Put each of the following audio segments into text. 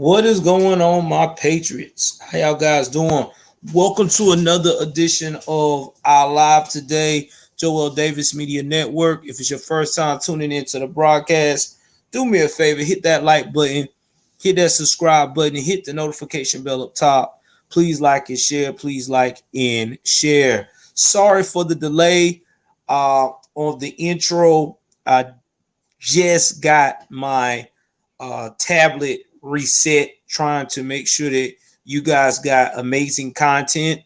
What is going on, my Patriots? How y'all guys doing? Welcome to another edition of our live today, Joel Davis Media Network. If it's your first time tuning into the broadcast, do me a favor, hit that like button, hit that subscribe button, and hit the notification bell up top. Please like and share. Please like and share. Sorry for the delay on the intro. I just got my tablet reset, trying to make sure that you guys got amazing content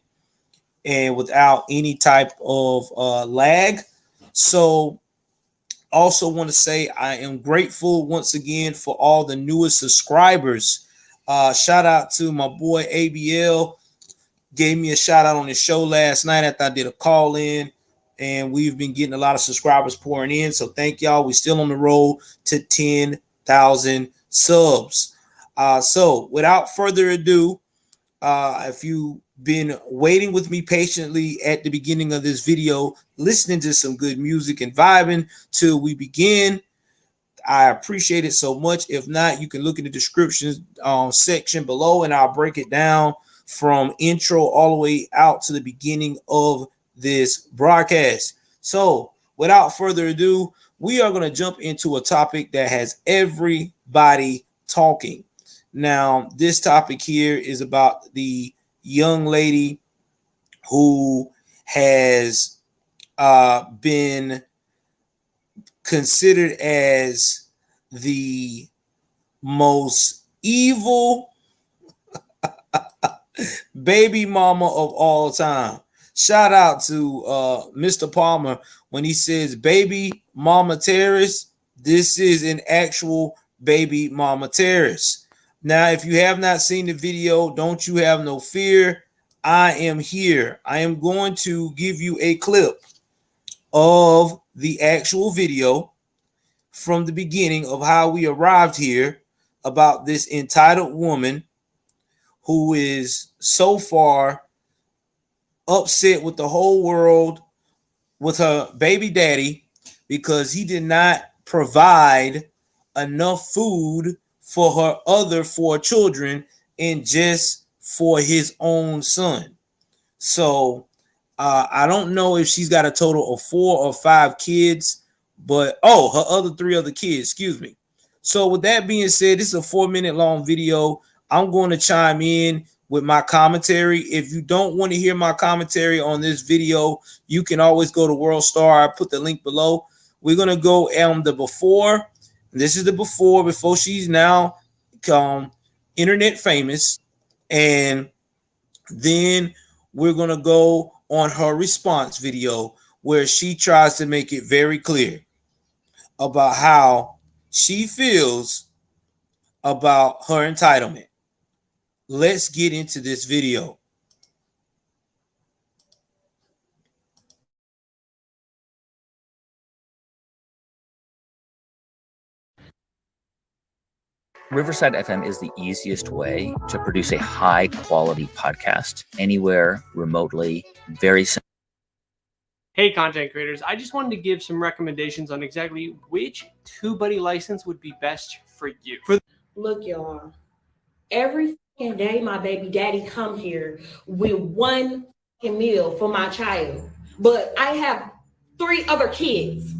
and without any type of lag. So also want to say I am grateful once again for all the newest subscribers. Shout out to my boy ABL, gave me a shout out on the show last night after I did a call in, and we've been getting a lot of subscribers pouring in. So thank y'all. We're still on the road to 10,000 subs. So without further ado, if you've been waiting with me patiently at the beginning of this video, listening to some good music and vibing till we begin, I appreciate it so much. If not, you can look in the description section below and I'll break it down from intro all the way out to the beginning of this broadcast. So without further ado, we are going to jump into a topic that has everybody talking. Now, this topic here is about the young lady who has been considered as the most evil baby mama of all time. Shout out to Mr. Palmer when he says baby mama terrorist. This is an actual baby mama terrorist. Now, if you have not seen the video, don't you have no fear. I am here. I am going to give you a clip of the actual video from the beginning of how we arrived here about this entitled woman who is so far upset with the whole world, with her baby daddy, because he did not provide enough food for her other 4 children and just for his own son. So I don't know if she's got a total of 4 or 5 kids, but her other 3 other kids, excuse me. So with that being said, this is a 4-minute long video. I'm going to chime in with my commentary. If you don't want to hear my commentary on this video, you can always go to World Star. I put the link below. We're going to go on the before. This is the before she's now internet famous. And then we're going to go on her response video where she tries to make it very clear about how she feels about her entitlement. Let's get into this video. Riverside FM is the easiest way to produce a high quality podcast anywhere, remotely, very simple. Hey, content creators. I just wanted to give some recommendations on exactly which TubeBuddy license would be best for you. Look, y'all, every fucking day my baby daddy come here with one fucking meal for my child. But I have 3 other kids.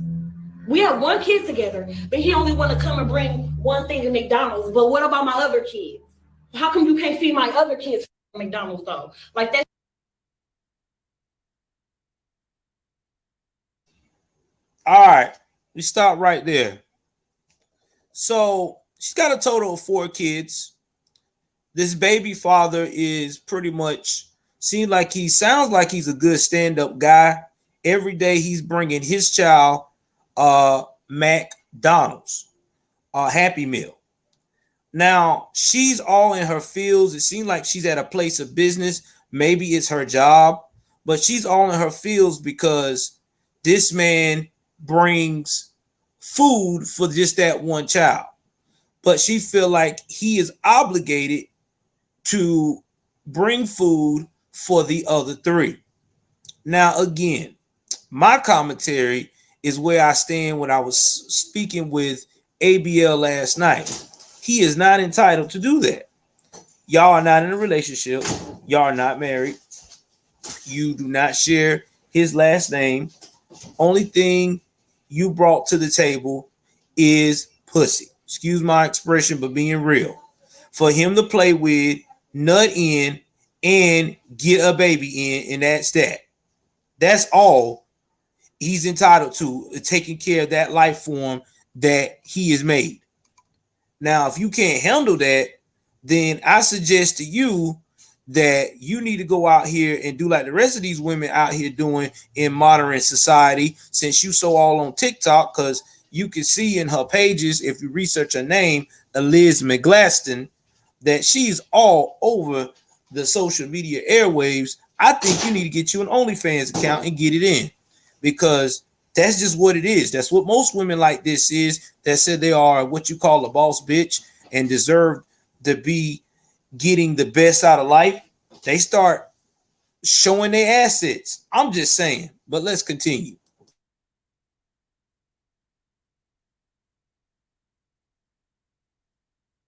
We have 1 kid together, but he only want to come and bring one thing to McDonald's. But what about my other kids? How come you can't feed my other kids from McDonald's though? Like that. All right, we stop right there. So she's got a total of 4 kids. This baby father is pretty much sounds like he's a good stand-up guy. Every day he's bringing his child McDonald's, Happy Meal. Now she's all in her fields. It seems like she's at a place of business. Maybe it's her job, but she's all in her fields because this man brings food for just that one child. But she feel like he is obligated to bring food for the other 3. Now, again, my commentary is where I stand when I was speaking with ABL last night. He is not entitled to do that. Y'all are not in a relationship. Y'all are not married. You do not share his last name. Only thing you brought to the table is pussy. Excuse my expression, but being real. For him to play with, nut in, and get a baby in, and that's that. That's all he's entitled to, taking care of that life form that he has made. Now, if you can't handle that, then I suggest to you that you need to go out here and do like the rest of these women out here doing in modern society, since you so all on TikTok, because you can see in her pages, if you research her name, Eliz McGlaston, that she's all over the social media airwaves. I think you need to get you an OnlyFans account and get it in, because that's just what it is. That's what most women like this is, that said they are what you call a boss bitch and deserve to be getting the best out of life. They start showing their assets. I'm just saying, but let's continue.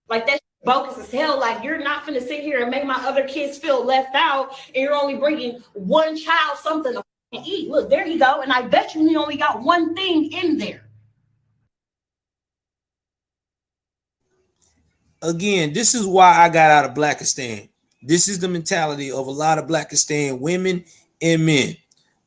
Like that's bogus as hell. Like you're not gonna sit here and make my other kids feel left out, and you're only bringing one child something to eat. Look, there you go. And I bet you he only got one thing in there. Again, this is why I got out of Blackistan. This is the mentality of a lot of Blackistan women and men.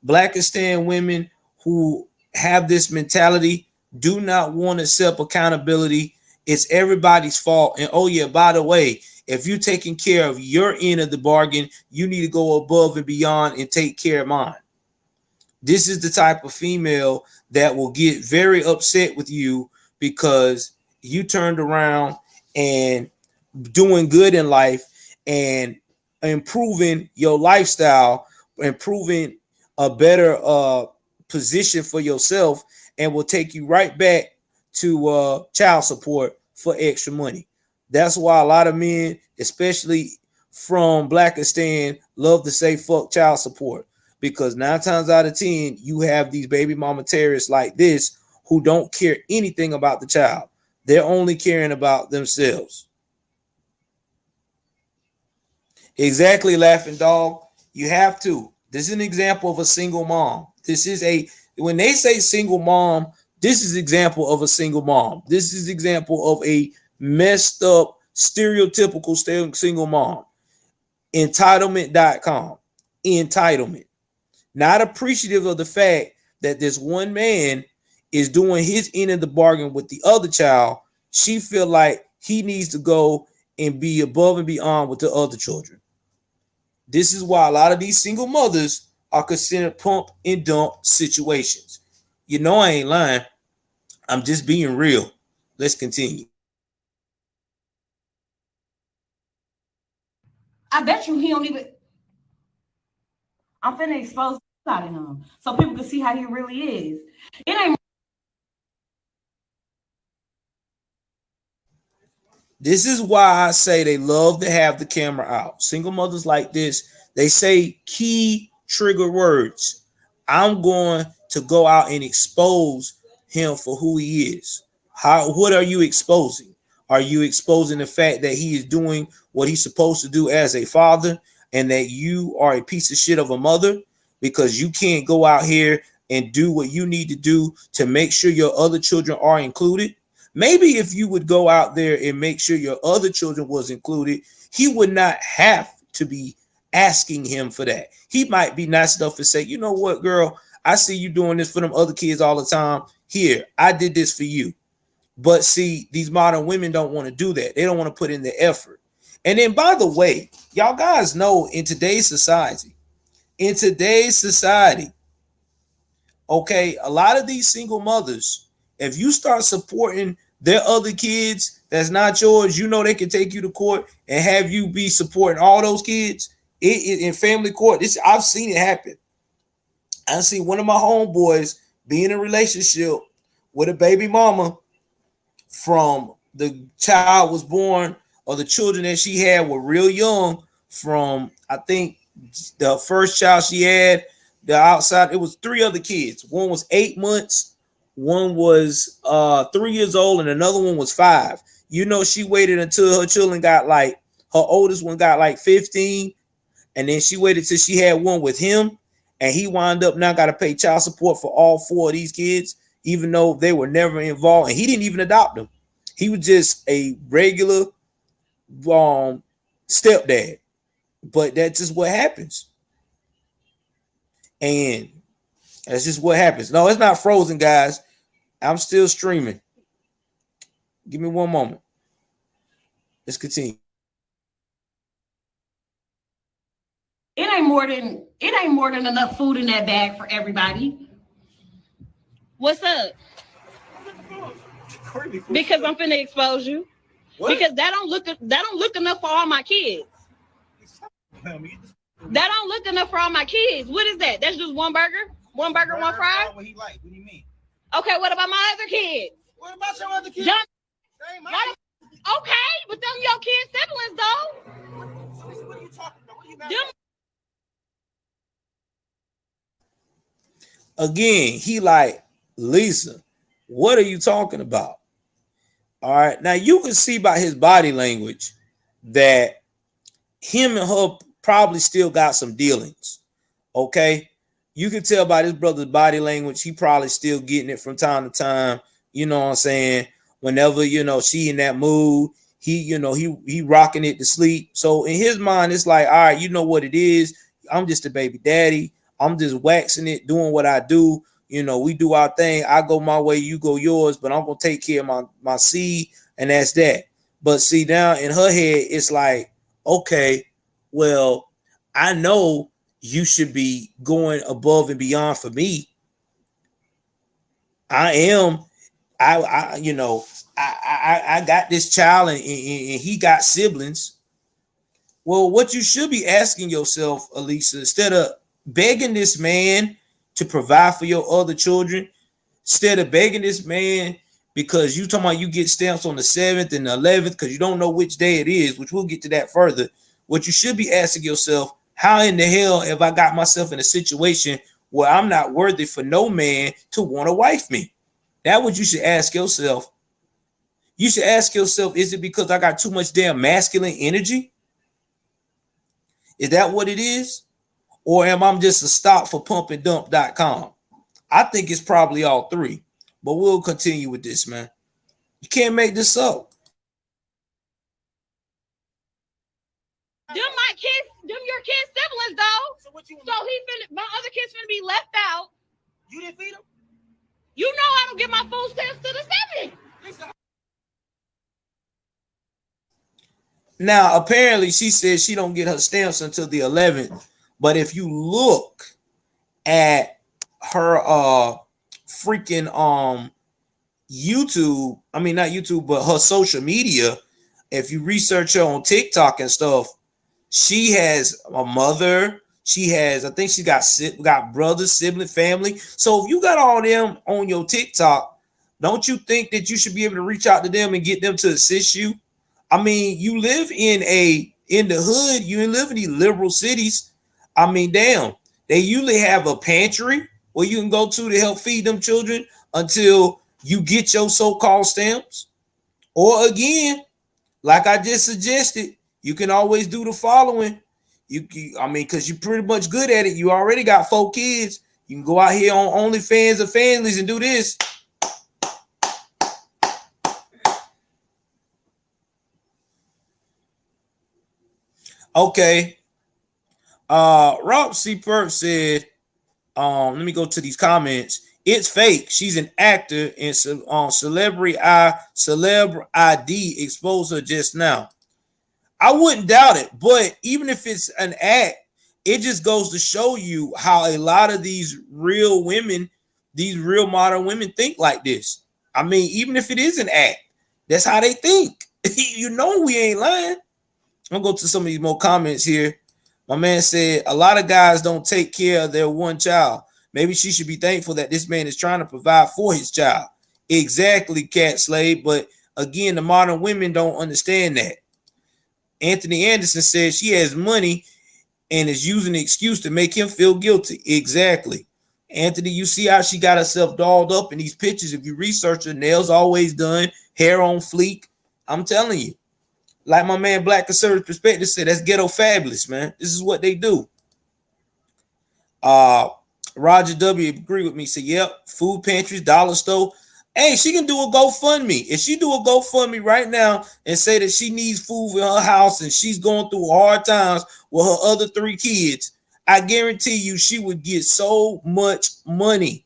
Blackistan women who have this mentality do not want to accept accountability. It's everybody's fault. And oh yeah, by the way, if you're taking care of your end of the bargain, you need to go above and beyond and take care of mine. This is the type of female that will get very upset with you because you turned around and doing good in life and improving your lifestyle, improving a better position for yourself, and will take you right back to child support for extra money. That's why a lot of men, especially from Blackistan, love to say fuck child support, because 9 times out of 10 you have these baby mama terrorists like this who don't care anything about the child. They're only caring about themselves. Exactly, laughing dog. You have to. This is an example of a single mom. When they say single mom, this is example of a single mom. This is example of a messed up, stereotypical single mom. Entitlement.com. Entitlement. Not appreciative of the fact that this one man is doing his end of the bargain with the other child. She feel like he needs to go and be above and beyond with the other children. This is why a lot of these single mothers are considered pump and dump situations. You know I ain't lying. I'm just being real. Let's continue. I bet you he don't even. I'm finna expose out of him so people can see how he really is. It ain't. This is why I say they love to have the camera out. Single mothers like this, they say key trigger words. I'm going to go out and expose him for who he is. What are you exposing? Are you exposing the fact that he is doing what he's supposed to do as a father, and that you are a piece of shit of a mother because you can't go out here and do what you need to do to make sure your other children are included? Maybe if you would go out there and make sure your other children was included, he would not have to be asking him for that. He might be nice enough to say, you know what, girl, I see you doing this for them other kids all the time. Here, I did this for you. But see, these modern women don't want to do that. They don't want to put in the effort. And then, by the way, y'all guys know in today's society, okay, a lot of these single mothers, if you start supporting their other kids that's not yours, you know they can take you to court and have you be supporting all those kids in family court. I've seen it happen. I see one of my homeboys be in a relationship with a baby mama from the child was born, or the children that she had were real young, from I think the first child she had, the outside, it was 3 other kids. One was 8 months, one was 3 years old, and another one was 5. You know, she waited until her children got like, her oldest one got like 15, and then she waited till she had one with him, and he wound up now got to pay child support for all 4 of these kids, even though they were never involved, and he didn't even adopt them. He was just a regular stepdad. But that's just what happens. And that's just what happens. No, it's not frozen, guys. I'm still streaming. Give me one moment. Let's continue. It ain't more than enough food in that bag for everybody. What's up? Because I'm finna expose you. What? Because that don't look enough for all my kids. That don't look enough for all my kids. What is that? That's just one burger? One burger, one fry? What he like? What do you mean? Okay, what about my other kids? What about your other kids? Okay, but them your kids' siblings though. What are you talking about? What are you mad at? Again, he like, Lisa, what are you talking about? All right. Now you can see by his body language that him and her probably still got some dealings. Okay. You can tell by this brother's body language, he probably still getting it from time to time. You know what I'm saying? Whenever, you know, she in that mood, he rocking it to sleep. So in his mind, it's like, all right, you know what it is. I'm just a baby daddy. I'm just waxing it, doing what I do. You know, we do our thing. I go my way, you go yours, but I'm going to take care of my seed, and that's that. But see, now in her head, it's like, okay, well, I know you should be going above and beyond for me. I got this child and he got siblings. Well, what you should be asking yourself, Elisa, instead of begging this man to provide for your other children, instead of begging this man because you talking about you get stamps on the 7th and the 11th because you don't know which day it is, which we'll get to that further. What you should be asking yourself, how in the hell have I got myself in a situation where I'm not worthy for no man to want to wife me? That's what you should ask yourself. You should ask yourself, is it because I got too much damn masculine energy? Is that what it is? Or am I just a stop for pumpandump.com? I think it's probably all three, but we'll continue with this, man. You can't make this up. Them your kids' siblings, though. So what you? So my other kids finna be left out. You didn't feed them? You know I don't get my food stamps to the 7th. Now, apparently, she says she don't get her stamps until the 11th. But if you look at her freaking YouTube, I mean not YouTube, but her social media, if you research her on TikTok and stuff, she has a mother. She has, I think she got brothers, sibling, family. So if you got all them on your TikTok, don't you think that you should be able to reach out to them and get them to assist you? I mean, you live in the hood. You live in these liberal cities. I mean, damn, they usually have a pantry where you can go to help feed them children until you get your so-called stamps. Or again, like I just suggested, you can always do the following. Because you're pretty much good at it. You already got 4 kids. You can go out here on OnlyFans or Families and do this. Okay. Rob C. Perp said, let me go to these comments. It's fake. She's an actor and Celeb ID exposed her just now. I wouldn't doubt it, but even if it's an act, it just goes to show you how a lot of these real women, these real modern women think like this. I mean, even if it is an act, that's how they think. You know we ain't lying. I'm going to go to some of these more comments here. My man said, a lot of guys don't take care of their one child. Maybe she should be thankful that this man is trying to provide for his child. Exactly, Cat Slave. But again, the modern women don't understand that. Anthony Anderson says she has money and is using the excuse to make him feel guilty. Exactly. Anthony, you see how she got herself dolled up in these pictures. If you research her, nails always done, hair on fleek. I'm telling you. Like my man Black Conservative Perspective said, that's ghetto fabulous, man. This is what they do. Roger W agree with me. Say, yep, food pantries, dollar store. Hey, she can do a GoFundMe. If she do a GoFundMe right now and say that she needs food in her house and she's going through hard times with her other 3 kids, I guarantee you she would get so much money.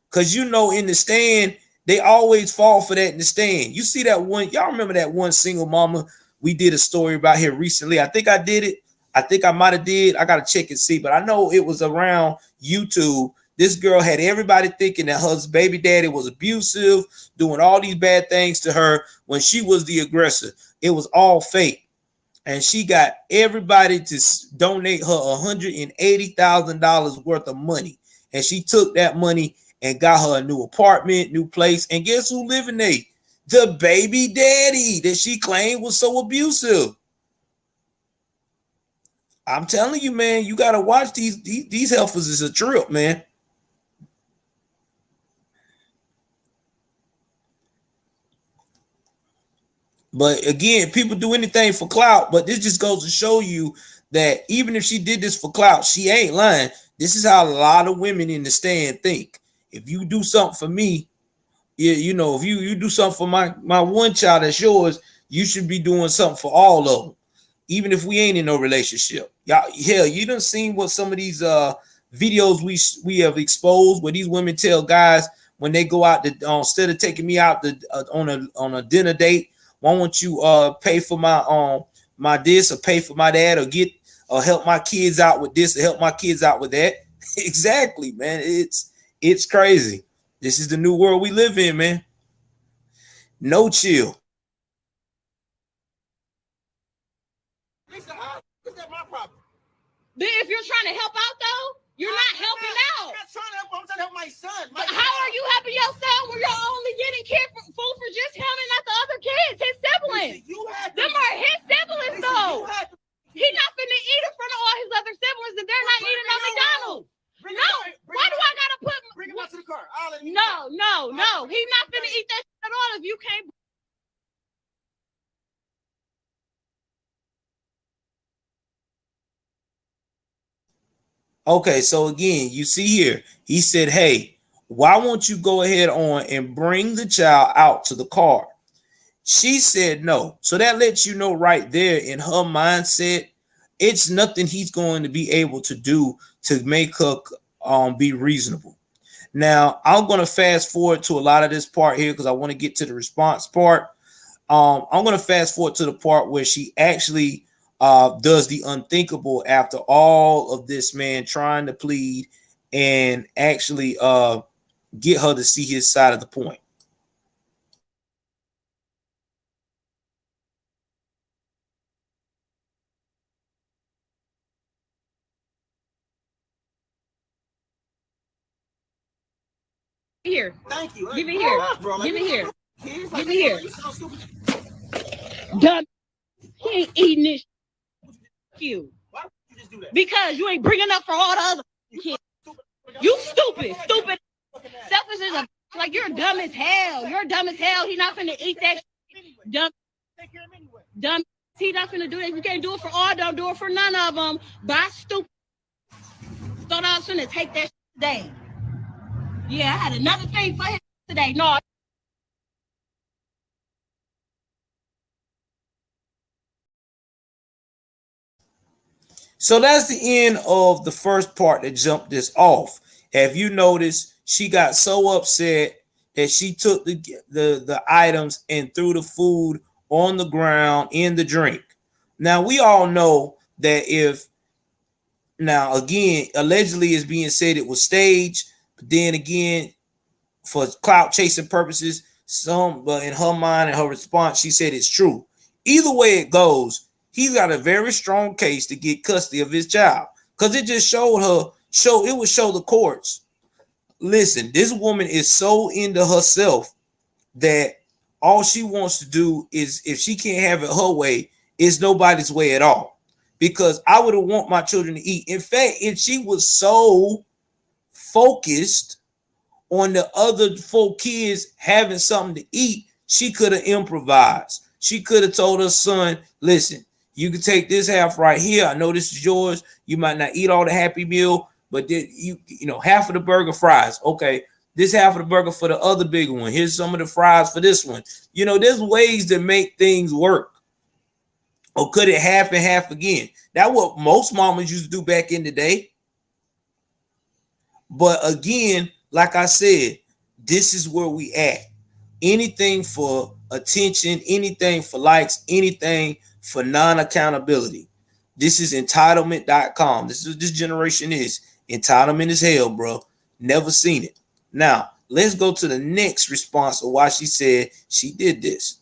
Because you know, in the stand, they always fall for that in the stand. You see that one, y'all remember that one single mama we did a story about here recently? I think I did it. I think I might have did. I got to check and see, but I know it was around YouTube. This girl had everybody thinking that her baby daddy was abusive, doing all these bad things to her when she was the aggressor. It was all fake. And she got everybody to donate her $180,000 worth of money. And she took that money and got her a new apartment, new place. And guess who living there? The baby daddy that she claimed was so abusive. I'm telling you, man, you got to watch these heifers. Is a trip, man. But again, people do anything for clout, but this just goes to show you that even if she did this for clout, she ain't lying. This is how a lot of women in the stand think. If you do something for me, you know, if you do something for my one child that's yours, you should be doing something for all of them, even if we ain't in no relationship. Y'all, hell, you done seen what some of these videos we have exposed where these women tell guys when they go out to instead of taking me out on a dinner date, why won't you pay for my this or pay for my that or help my kids out with this or help my kids out with that? Exactly, man. It's crazy. This is the new world we live in, man. No chill. Lisa, how is that my problem? Then if you're trying to help out though, you're not helping out. I'm not trying to help. I'm trying to help my son. How are you helping your son when you're only getting food for just him and not the other kids, his siblings? Lisa, them are his siblings Lisa, though. He's not finna eat in front of all his other siblings and they're not eating on McDonald's. Why do I gotta put? Bring him out to the car. I'll let him No. He's not finna eat that shit at all if you can't. Okay, so again, you see here, he said, hey, why won't you go ahead on and bring the child out to the car? She said no. So that lets you know right there in her mindset, it's nothing he's going to be able to do to make her be reasonable. Now, I'm going to fast forward to a lot of this part here because I want to get to the response part. I'm going to fast forward to the part where she actually does the unthinkable after all of this, man, trying to plead and actually get her to see his side of the point. Here. Thank you. Give it here. Bro, Give it here. Give Give it here. You sound stupid. Dumb. He ain't eating this. You. Why would you just do that? Because you ain't bringing up for all the other kids. You stupid. Selfish is a like you're dumb as hell. You're dumb as hell. He not finna eat that. Dumb. Take care of him anyway. Dumb. He not finna do that. If you can't do it for all, don't do it for none of them. Bye, stupid. Thought I was finna take that today. Yeah, I had another thing for him today. No. So that's the end of the first part that jumped this off. Have you noticed she got so upset that she took the items and threw the food on the ground in the drink? Now, we all know that now, again, allegedly it's being said it was staged, but then again, for clout chasing purposes, but in her mind and her response, she said it's true. Either way it goes, he's got a very strong case to get custody of his child because it just would show the courts. Listen, this woman is so into herself that all she wants to do is, if she can't have it her way, it's nobody's way at all. Because I would have want my children to eat. In fact, if she was so focused on the other 4 kids having something to eat, she could have improvised. She could have told her son, listen, you can take this half right here. I know this is yours. You might not eat all the Happy Meal, but then you know, half of the burger fries. Okay, this half of the burger for the other big one. Here's some of the fries for this one. You know, there's ways to make things work. Or could it half and half again? That's what most mamas used to do back in the day. But again, like I said, this is where we at. Anything for attention, anything for likes, anything for non-accountability. This is entitlement.com. This generation is entitlement as hell, bro. Never seen it. Now, let's go to the next response of why she said she did this.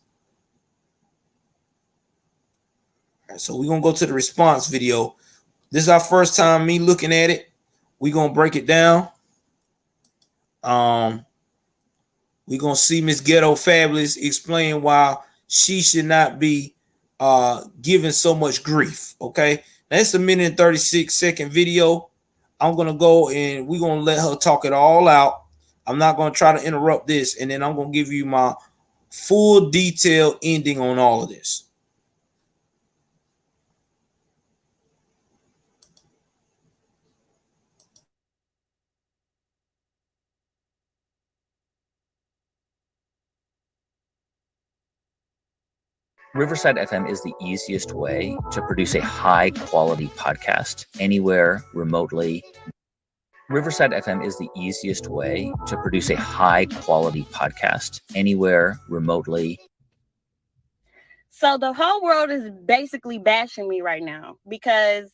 All right, so we're going to go to the response video. This is our first time me looking at it. We're going to break it down. We're going to see Miss Ghetto Fabulous explain why she should not be given so much grief, okay? That's a 1:36 video. I'm going to go and we're going to let her talk it all out. I'm not going to try to interrupt this, and then I'm going to give you my full detailed ending on all of this. Riverside FM is the easiest way to produce a high quality podcast anywhere remotely. Riverside FM is the easiest way to produce a high quality podcast anywhere remotely. So the whole world is basically bashing me right now because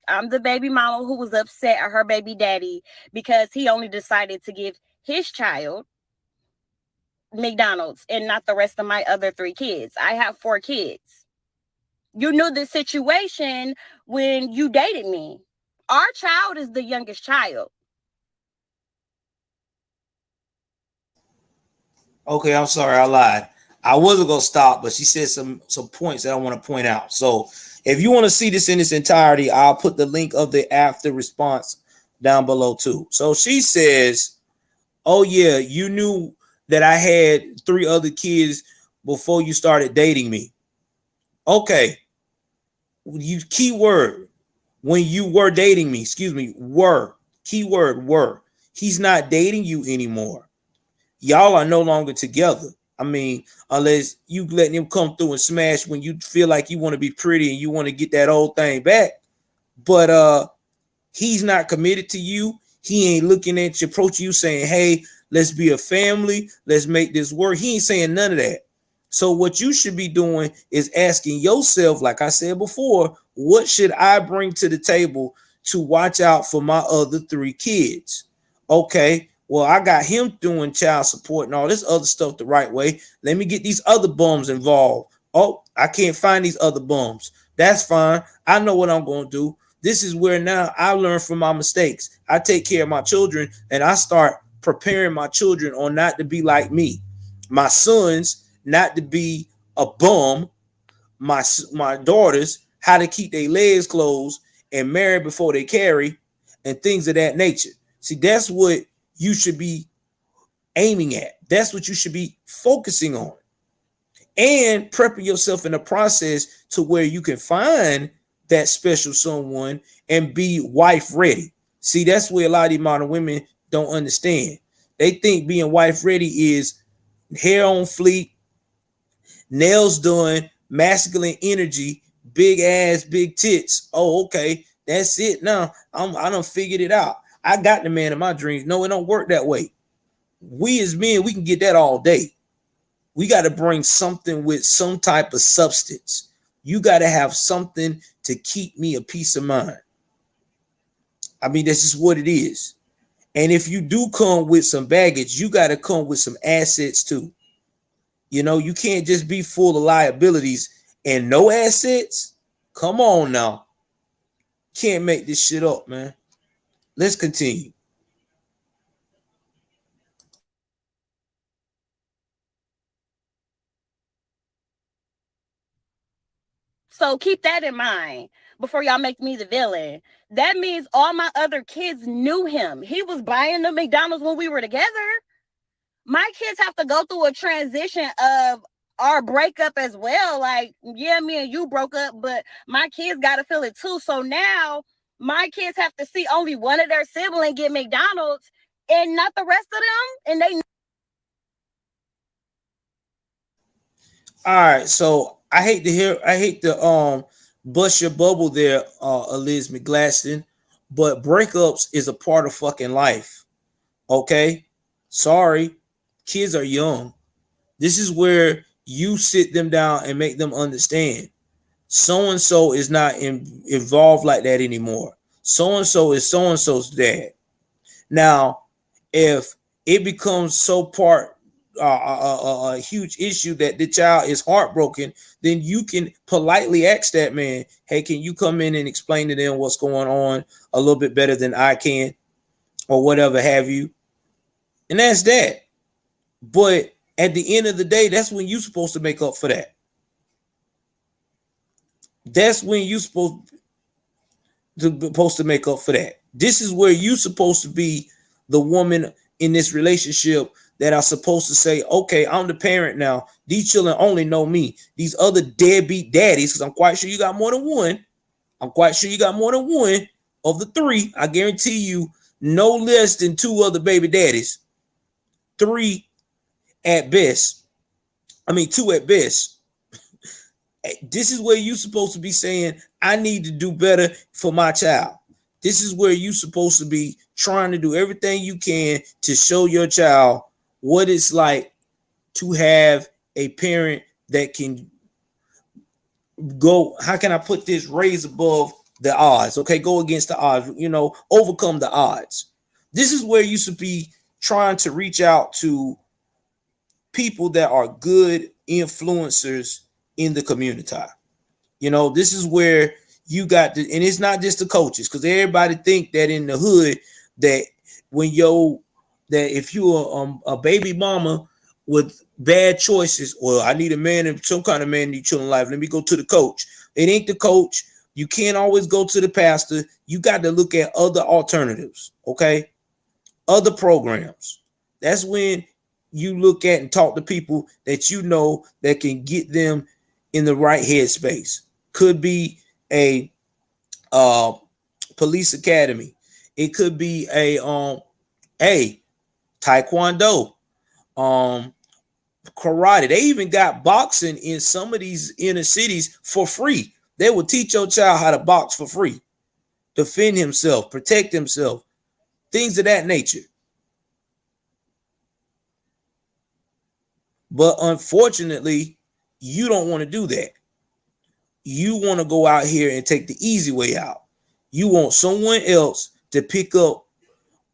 I'm the baby mama who was upset at her baby daddy because he only decided to give his child McDonald's and not the rest of my other 3 kids. I have 4 kids. You knew the situation when you dated me. Our child is the youngest child. Okay, I'm sorry, I lied. I wasn't gonna stop, but she said some points that I want to point out. So if you want to see this in its entirety, I'll put the link of the after response down below too. So she says, oh yeah, you knew that I had 3 other kids before you started dating me. Okay. You keyword when you were dating me, were. Keyword were. He's not dating you anymore. Y'all are no longer together. I mean, unless you letting him come through and smash when you feel like you want to be pretty and you want to get that old thing back. But he's not committed to you. He ain't looking at you, approaching you saying, hey, let's be a family. Let's make this work. He ain't saying none of that. So what you should be doing is asking yourself, like I said before, what should I bring to the table to watch out for my other 3 kids? Okay, well, I got him doing child support and all this other stuff the right way. Let me get these other bums involved. Oh, I can't find these other bums. That's fine. I know what I'm going to do. This is where now I learn from my mistakes. I take care of my children and I start preparing my children on not to be like me. My sons, not to be a bum. My daughters, how to keep their legs closed and marry before they carry and things of that nature. See, that's what you should be aiming at. That's what you should be focusing on. And prepping yourself in the process to where you can find that special someone and be wife ready. See, that's where a lot of these modern women don't understand. They think being wife ready is hair on fleek, nails done, masculine energy, big ass, big tits. Oh, okay, that's it. Now I done figured it out. I got the man of my dreams. No, it don't work that way. We as men, we can get that all day. We got to bring something with some type of substance. You got to have something to keep me a peace of mind. I mean, that's just what it is. And if you do come with some baggage, you got to come with some assets too. You know, you can't just be full of liabilities and no assets. Come on now. Can't make this shit up, man. Let's continue. So keep that in mind before y'all make me the villain. That means all my other kids knew him. He was buying the McDonald's when we were together. My kids have to go through a transition of our breakup as well. Like, yeah, me and you broke up, but my kids got to feel it too. So now my kids have to see only one of their siblings get McDonald's and not the rest of them. And they. All right, so I hate to bust your bubble there, Eliz McGlaston, but breakups is a part of fucking life. Okay, sorry, kids are young. This is where you sit them down and make them understand. So and so is not involved like that anymore. So and so is so and so's dad. Now, if it becomes so part a huge issue that the child is heartbroken, then you can politely ask that man, hey, can you come in and explain to them what's going on a little bit better than I can, or whatever have you. And that's that. But at the end of the day, that's when you're supposed to make up for that. That's when you're supposed to make up for that. This is where you're supposed to be the woman in this relationship that are supposed to say, okay, I'm the parent now. These children only know me. These other deadbeat daddies, because I'm quite sure you got more than one. I'm quite sure you got more than one of the three. I guarantee you no less than two other baby daddies. Three at best. I mean, two at best. This is where you're supposed to be saying, I need to do better for my child. This is where you're supposed to be trying to do everything you can to show your child what it's like to have a parent that can go, how can I put this, raise above the odds, okay, go against the odds, overcome the odds. This is where you should be trying to reach out to people that are good influencers in the community. This is where you got to, and it's not just the coaches, because everybody think that in the hood that if you're a baby mama with bad choices, or I need a man and some kind of man in your children's life, let me go to the coach. It ain't the coach. You can't always go to the pastor. You got to look at other alternatives, okay? Other programs. That's when you look at and talk to people that you know that can get them in the right headspace. Could be a police academy. It could be a taekwondo, karate. They even got boxing in some of these inner cities for free. They will teach your child how to box for free, defend himself, protect himself, things of that nature. But unfortunately, you don't want to do that. You want to go out here and take the easy way out. You want someone else to pick up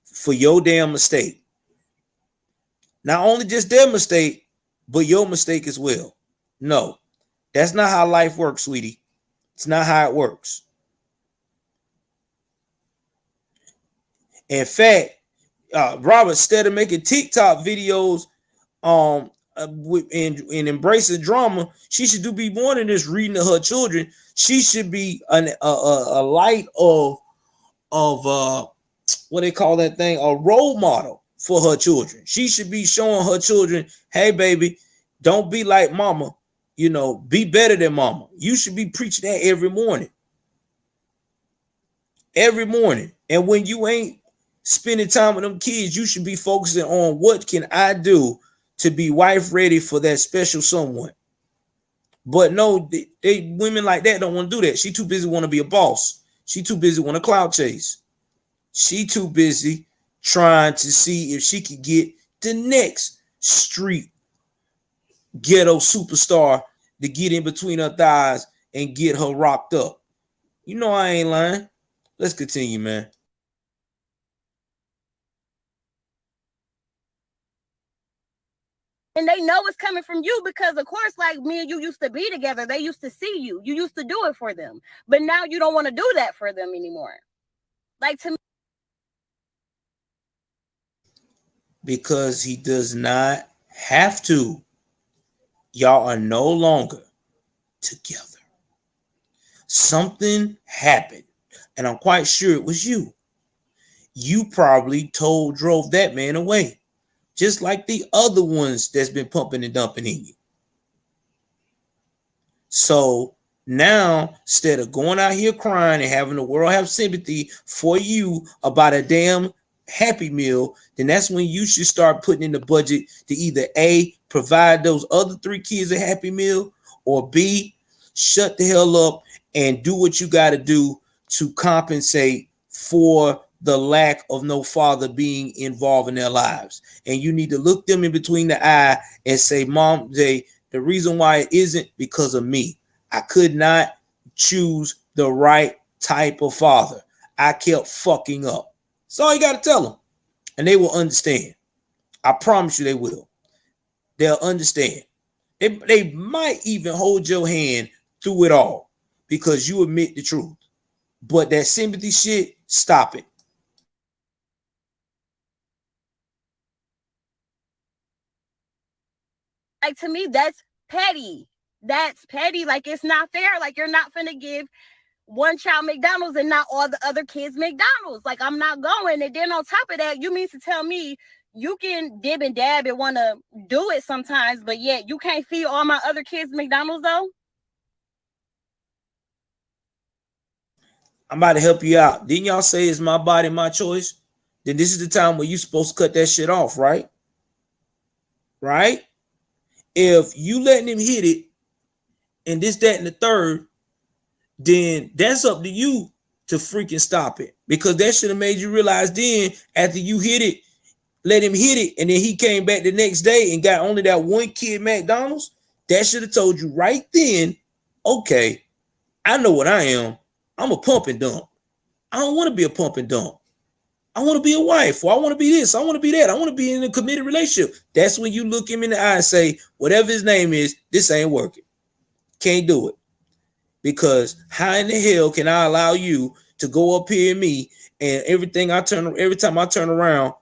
for your damn mistake. Not only just their mistake, but your mistake as well. No, that's not how life works, sweetie. It's not how it works. In fact, Robert, instead of making TikTok videos and embracing drama, she should be more than just reading to her children. She should be a light of what they call that thing, a role model for her children. She should be showing her children, hey baby, don't be like mama, be better than mama. You should be preaching that every morning. And when you ain't spending time with them kids, you should be focusing on what can I do to be wife ready for that special someone. But no, they women like that don't want to do that. She too busy want to be a boss. She too busy want to clout chase. She too busy trying to see if she could get the next street ghetto superstar to get in between her thighs and get her rocked up. I ain't lying. Let's continue, man. And they know it's coming from you because, of course, like me and you used to be together. They used to see you. You used to do it for them. But now you don't want to do that for them anymore. Like, to me. Because he does not have to. Y'all are no longer together. Something happened, and I'm quite sure it was you. You probably drove that man away, just like the other ones that's been pumping and dumping in you. So now, instead of going out here crying and having the world have sympathy for you about a damn Happy Meal, then that's when you should start putting in the budget to either A, provide those other 3 kids a Happy Meal, or B, shut the hell up and do what you got to do to compensate for the lack of no father being involved in their lives. And you need to look them in between the eye and say, Mom, the reason why it isn't because of me. I could not choose the right type of father. I kept fucking up. That's all you got to tell them. And they will understand. I promise you they will. They'll understand. They might even hold your hand through it all because you admit the truth. But that sympathy shit, stop it. Like, to me, that's petty. That's petty. Like, it's not fair. Like, you're not finna give one child McDonald's and not all the other kids McDonald's. Like, I'm not going. And then on top of that, you mean to tell me you can dib and dab and want to do it sometimes, but yet you can't feed all my other kids McDonald's though? I'm about to help you out. Didn't y'all say it's my body, my choice? Then this is the time where you're supposed to cut that shit off, right? Right? If you letting him hit it and this, that, and the third, then that's up to you to freaking stop it. Because that should have made you realize then after you hit it, let him hit it, and then he came back the next day and got only that one kid McDonald's, that should have told you right then, okay, I know what I am. I'm a pump and dump. I don't want to be a pump and dump. I want to be a wife, or I want to be this, I want to be that. I want to be in a committed relationship. That's when you look him in the eye and say, whatever his name is, this ain't working. Can't do it. Because how in the hell can I allow you to go up here and me and every time I turn around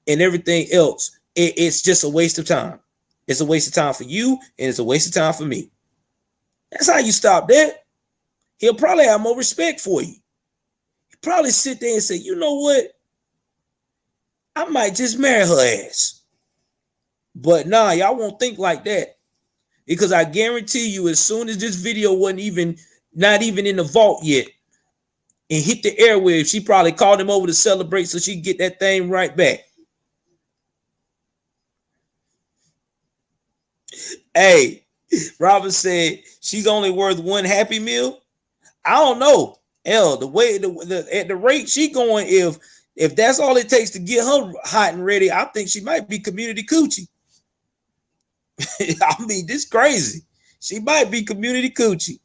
and everything else, it's just a waste of time. It's a waste of time for you, and it's a waste of time for me. That's how you stop that. He'll probably have more respect for you. He'll probably sit there and say, you know what? I might just marry her ass. But nah, y'all won't think like that. Because I guarantee you, as soon as this video not even in the vault yet, and hit the airwaves, she probably called him over to celebrate so she could get that thing right back. Hey, Robert said she's only worth one Happy Meal. I don't know. Hell, the way at the rate she going, if that's all it takes to get her hot and ready, I think she might be community coochie. I mean, this crazy. She might be community coochie.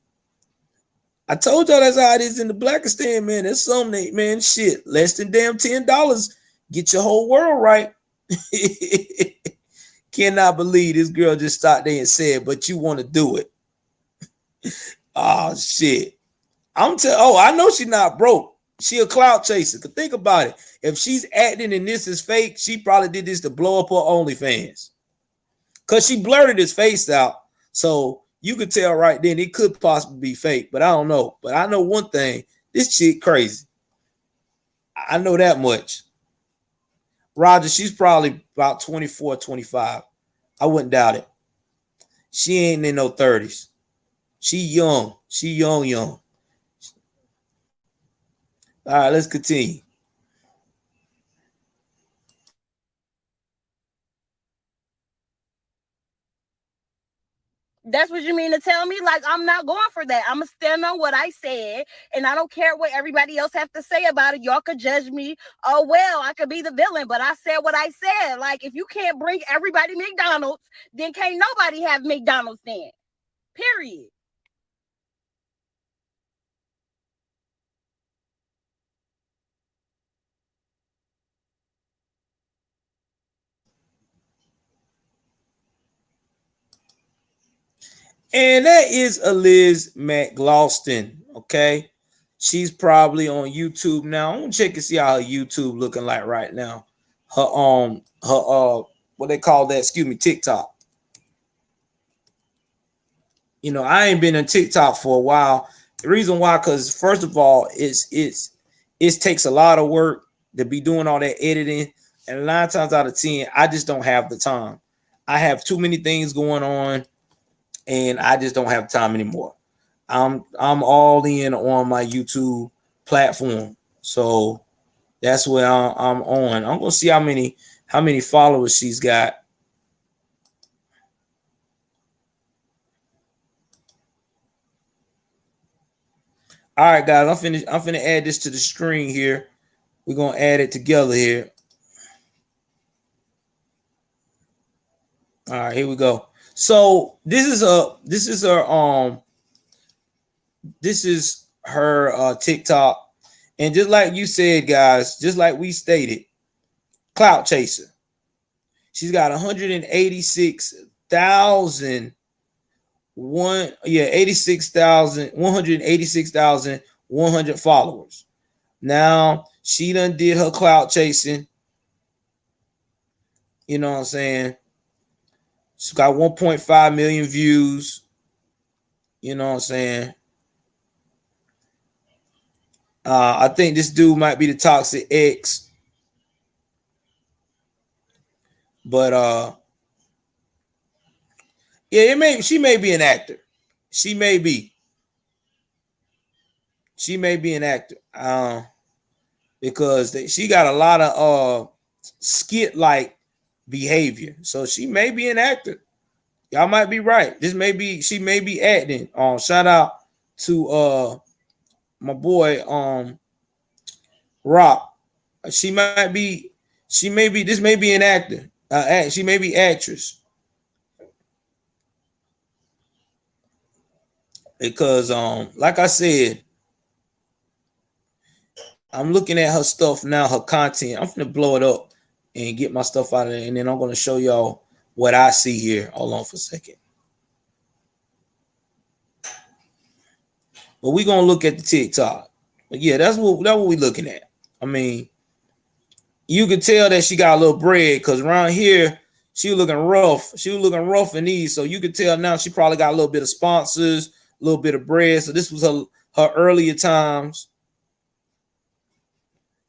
I told y'all that's how it is in the Blackistan, man. That's something, man. Shit, less than damn $10. Get your whole world right. Cannot believe this girl just stopped there and said, but you want to do it. Oh, shit. I know she's not broke. She a clout chaser. Cause think about it. If she's acting and this is fake, she probably did this to blow up her OnlyFans. Cause she blurted his face out. So you could tell right then it could possibly be fake, but I don't know. But I know one thing. This chick crazy. I know that much. Roger, she's probably about 24, 25. I wouldn't doubt it. She ain't in no 30s. She young. She young. All right, let's continue. That's what you mean to tell me? Like, I'm not going for that. I'm going to stand on what I said, and I don't care what everybody else have to say about it. Y'all could judge me. Oh, well, I could be the villain, but I said what I said. Like, if you can't bring everybody McDonald's, then can't nobody have McDonald's then. Period. And that is Eliz McGlaston. Okay. She's probably on YouTube now. I'm gonna check and see how her YouTube looking like right now. Her what they call that, TikTok. You know, I ain't been on TikTok for a while. The reason why, because first of all, it takes a lot of work to be doing all that editing. And 9 times out of 10, I just don't have the time. I have too many things going on. and I just don't have time anymore. I'm all in on my YouTube platform, so that's where I'm on. I'm gonna see how many followers she's got. All right, guys, I'm finna add this to the screen here. We're gonna add it together here. All right, here we go. So this is her TikTok, and just like you said, guys, just like we stated, clout chaser. She's got 186,100 followers. Now she done did her clout chasing. You know what I'm saying? She's got 1.5 million views. You know what I'm saying? I think this dude might be the Toxic X. But yeah, she may be an actor. She may be an actor. Because she got a lot of skit-like behavior. So she may be an actor. Y'all might be right. She may be acting. Shout out to my boy Rock. This may be an actor. She may be actress. Because like I said, I'm looking at her stuff now, her content. I'm gonna blow it up and get my stuff out of there, and then I'm gonna show y'all what I see here. Hold on for a second. But we're gonna look at the TikTok. But yeah, that's what we're looking at. I mean, you can tell that she got a little bread, because around here she was looking rough. She was looking rough in these, so you can tell now she probably got a little bit of sponsors, a little bit of bread. So this was her earlier times.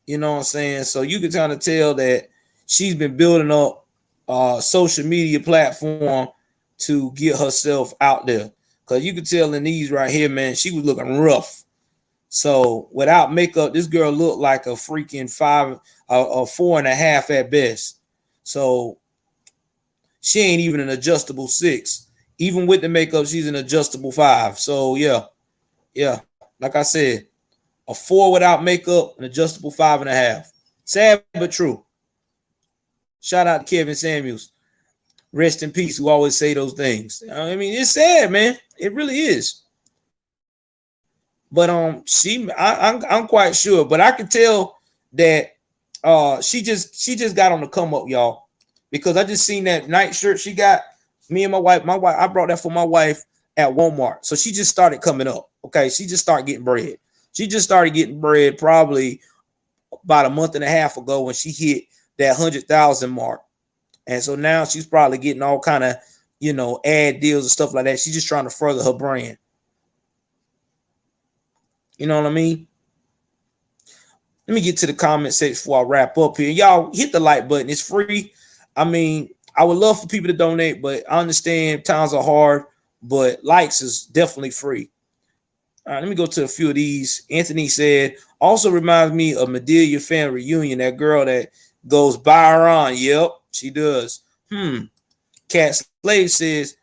You know what I'm saying? So you can kind of tell that she's been building up social media platform to get herself out there. Because you can tell in these right here, man, she was looking rough. So without makeup, this girl looked like a freaking 4.5 at best. So she ain't even an adjustable 6. Even with the makeup, she's an adjustable 5. So yeah. Like I said, a 4 without makeup, an adjustable 5.5. Sad but true. Shout out to Kevin Samuels. Rest in peace, who always say those things. I mean, it's sad, man. It really is. But I'm quite sure. But I can tell that she just got on the come up, y'all. Because I just seen that night shirt she got. Me and my wife, I brought that for my wife at Walmart. So she just started coming up. Okay, she just started getting bread. She just started getting bread probably about a month and a half ago when she hit that 100,000 mark. And so now she's probably getting all kind of, ad deals and stuff like that. She's just trying to further her brand. You know what I mean? Let me get to the comment section before I wrap up here. Y'all hit the like button. It's free. I mean, I would love for people to donate, but I understand times are hard, but likes is definitely free. All right, let me go to a few of these. Anthony said, also reminds me of Medelia fan reunion, that girl that goes Byron. Yep, she does. Cat Slave says,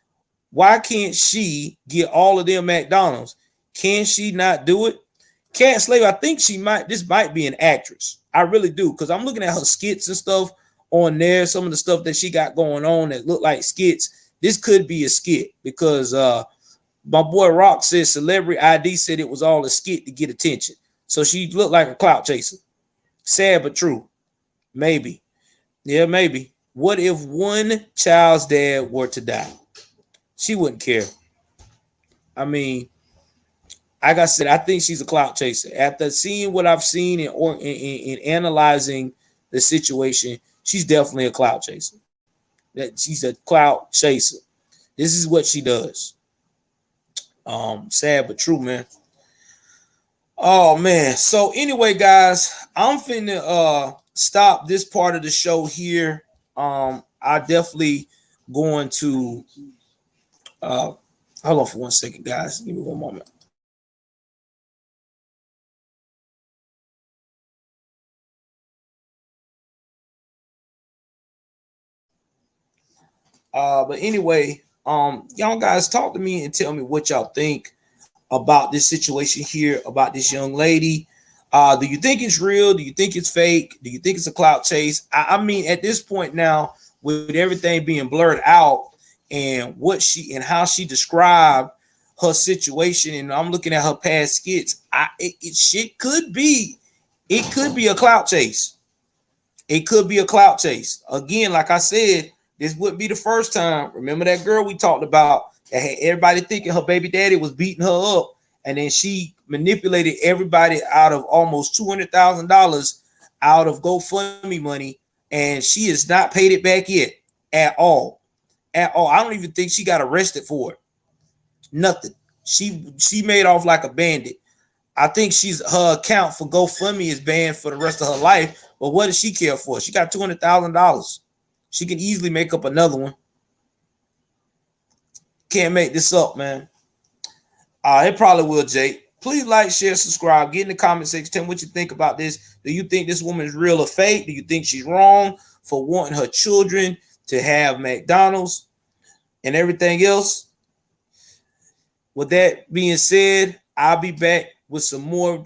why can't she get all of them McDonald's? Can she not do it? Cat Slave, I think this might be an actress. I really do, because I'm looking at her skits and stuff on there, some of the stuff that she got going on that look like skits. This could be a skit, because my boy Rock says Celebrity ID said it was all a skit to get attention. So she looked like a clout chaser. Sad but true. Maybe. Yeah, maybe. What if one child's dad were to die? She wouldn't care. I mean, like I said, I think she's a clout chaser. After seeing what I've seen in analyzing the situation, she's definitely a clout chaser. That she's a clout chaser. This is what she does. Sad but true, man. Oh man. So anyway, guys, I'm finna stop this part of the show here. I definitely going to Hold on for 1 second, guys. Give me one moment. But anyway, y'all guys talk to me and tell me what y'all think about this situation here, about this young lady. Do you think it's real? Do you think it's fake? Do you think it's a clout chase? I mean, at this point now, with everything being blurred out and what she and how she described her situation, and I'm looking at her past skits, it could be a clout chase. It could be a clout chase. Again, like I said, this wouldn't be the first time. Remember that girl we talked about that had everybody thinking her baby daddy was beating her up, and then she manipulated everybody out of almost $200,000 out of GoFundMe money, and she has not paid it back yet at all. At all. I don't even think she got arrested for it. Nothing. She made off like a bandit. I think her account for GoFundMe is banned for the rest of her life. But what does she care for? She got $200,000. She can easily make up another one. Can't make this up, man. It probably will, Jake. Please like, share, subscribe. Get in the comment section. Tell me what you think about this. Do you think this woman is real or fake? Do you think she's wrong for wanting her children to have McDonald's and everything else? With that being said, I'll be back with some more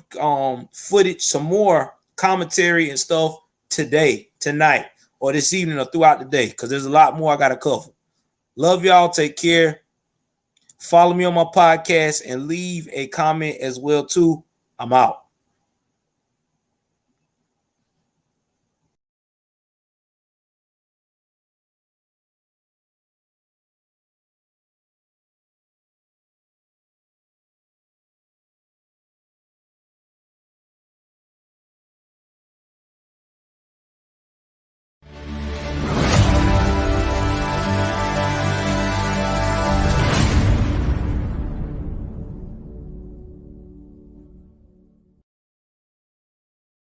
footage, some more commentary and stuff tonight, or this evening, or throughout the day, because there's a lot more I got to cover. Love y'all. Take care. Follow me on my podcast and leave a comment as well, too. I'm out.